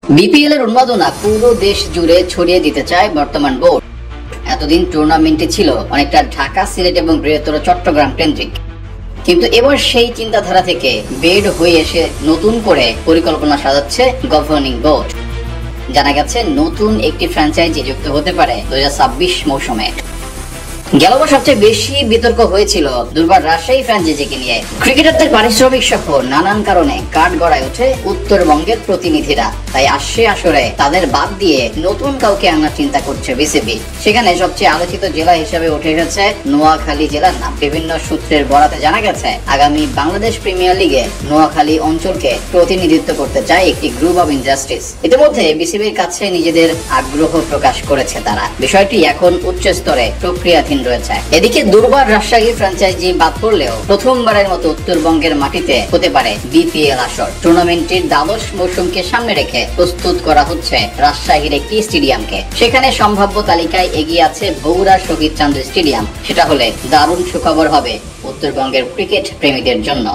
BPL এর উন্মাদনা পুরো দেশ জুড়ে ছড়িয়ে দিতে চায় বর্তমান বোর্ড। এতদিন টুর্নামেন্টটি ছিল অনেকটা ঢাকা, সিলেট এবং বৃহত্তর চট্টগ্রাম কেন্দ্রিক, কিন্তু এবার সেই চিন্তাধারা থেকে বের হয়ে এসে নতুন করে পরিকল্পনা সাজাচ্ছে গভর্নিং বোর্ড। জানা গেছে নতুন একটি ফ্র্যাঞ্চাইজি যুক্ত হতে পারে 2026 মৌসুমে। গেলবার সবচেয়ে বেশি বিতর্ক হয়েছিল দুর্বার রাজশাহী ফ্র্যাঞ্চাইজিকে নিয়ে। ক্রিকেটারদের পারিশ্রমিক সহ নানান কারণে কাঠ গড়ায় ওঠে উত্তরবঙ্গের প্রতিনিধিরা, তাই আসরে তাদের বাদ দিয়ে নতুন কাউকে আনার চিন্তা করছে বিসিবি। সেখানে সবচেয়ে আলোচিত জেলা হিসেবে উঠে এসেছে নোয়াখালী জেলার নাম। বিভিন্ন সূত্রের বরাতে জানা গেছে আগামী বাংলাদেশ প্রিমিয়ার লিগে নোয়াখালী অঞ্চলকে প্রতিনিধিত্ব করতে চায় একটি গ্রুপ অব ইন্ডাস্ট্রিজ। ইতিমধ্যে বিসিবির কাছে নিজেদের আগ্রহ প্রকাশ করেছে তারা। বিষয়টি এখন উচ্চ স্তরে প্রক্রিয়াধীন রয়েছে। এদিকে দুর্বার রাজশাহী ফ্র্যাঞ্চাইজি বাদ পড়লেও প্রথমবারের মতো উত্তরবঙ্গের মাটিতে হতে পারে বিপিএল আসর। টুর্নামেন্টটির দ্বাদশ মৌসুমকে সামনে রেখে প্রস্তুত করা হচ্ছে রাজশাহীর একটি স্টেডিয়ামকে। সেখানে সম্ভাব্য তালিকায় এগিয়ে আছে বগুড়া শহীদ চান্দ স্টেডিয়াম। সেটা হলে দারুণ সুখবর হবে উত্তরবঙ্গের ক্রিকেট প্রেমীদের জন্য।